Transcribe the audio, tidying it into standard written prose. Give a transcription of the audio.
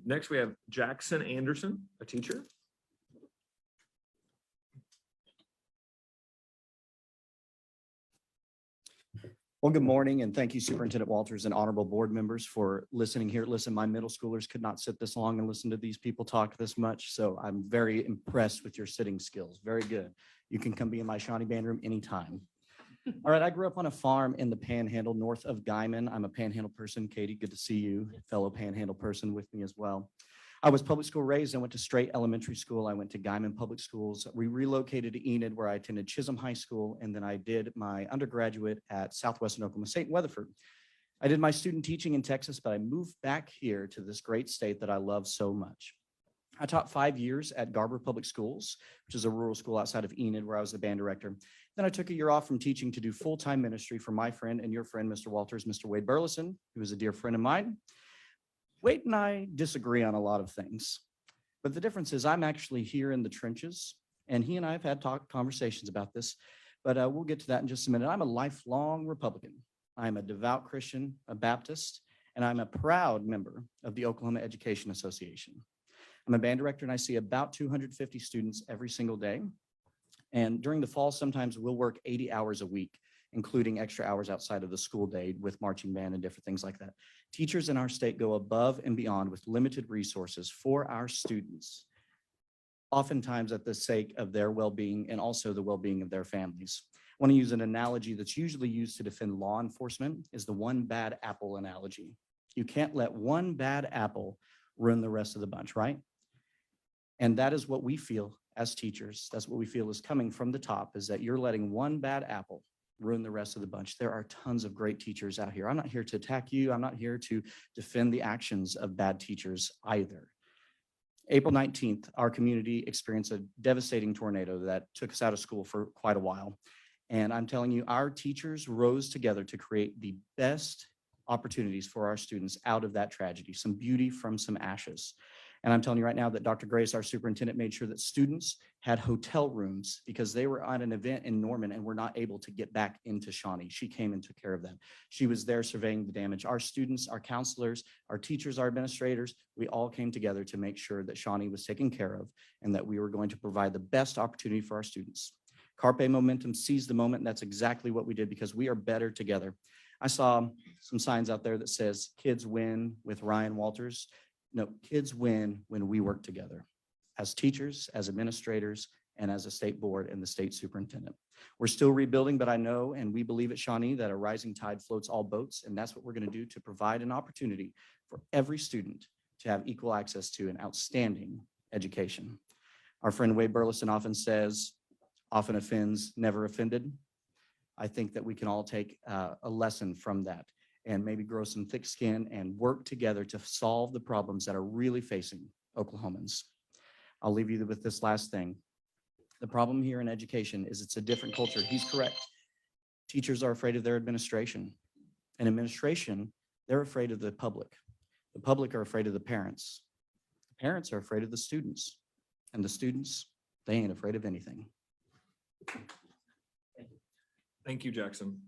Next, we have Jackson Anderson, a teacher. Well, good morning, and thank you, Superintendent Walters and honorable board members, for listening here. Listen, my middle schoolers could not sit this long and listen to these people talk this much, so I'm very impressed with your sitting skills. Very good. You can come be in my Shawnee band room anytime. All right, I grew up on a farm in the Panhandle north of Guyman. I'm a Panhandle person. Katie, good to see you, fellow Panhandle person with me as well. I was public school raised. I went to Straight Elementary School. I went to Guyman Public Schools. We relocated to Enid, where I attended Chisholm High School, and then I did my undergraduate at Southwestern Oklahoma State in Weatherford. I did my student teaching in Texas, but I moved back here to this great state that I love so much. I taught 5 years at Garber Public Schools, which is a rural school outside of Enid, where I was the band director. Then I took a year off from teaching to do full-time ministry for my friend and your friend, Mr. Walters, Mr. Wade Burleson, who is a dear friend of mine. Wade and I disagree on a lot of things, but the difference is I'm actually here in the trenches, and he and I have had conversations about this, but we'll get to that in just a minute. I'm a lifelong Republican. I'm a devout Christian, a Baptist, and I'm a proud member of the Oklahoma Education Association. I'm a band director, and I see about 250 students every single day. And during the fall, sometimes we'll work 80 hours a week, including extra hours outside of the school day with marching band and different things like that. Teachers in our state go above and beyond with limited resources for our students, oftentimes at the sake of their well-being and also the well-being of their families. I want to use an analogy that's usually used to defend law enforcement, is the one bad apple analogy. You can't let one bad apple ruin the rest of the bunch, right? And that is what we feel as teachers. That's what we feel is coming from the top, is that you're letting one bad apple ruin the rest of the bunch. There are tons of great teachers out here. I'm not here to attack you. I'm not here to defend the actions of bad teachers either. April 19th, our community experienced a devastating tornado that took us out of school for quite a while. And I'm telling you, our teachers rose together to create the best opportunities for our students out of that tragedy, some beauty from some ashes. And I'm telling you right now that Dr. Grace, our superintendent, made sure that students had hotel rooms because they were on an event in Norman and were not able to get back into Shawnee. She came and took care of them. She was there surveying the damage. Our students, our counselors, our teachers, our administrators, we all came together to make sure that Shawnee was taken care of and that we were going to provide the best opportunity for our students. Carpe momentum, seize the moment, and that's exactly what we did because we are better together. I saw some signs out there that says, kids win with Ryan Walters. No, kids win when we work together as teachers, as administrators, and as a state board and the state superintendent. We're still rebuilding, but I know and we believe at Shawnee that a rising tide floats all boats, and that's what we're going to do to provide an opportunity for every student to have equal access to an outstanding education. Our friend Wade Burleson often says, often offends, never offended. I think that we can all take a lesson from that and maybe grow some thick skin and work together to solve the problems that are really facing Oklahomans. I'll leave you with this last thing. The problem here in education is it's a different culture. He's correct. Teachers are afraid of their administration. And administration, they're afraid of the public. The public are afraid of the parents. The parents are afraid of the students. And the students, they ain't afraid of anything. Thank you, Jackson.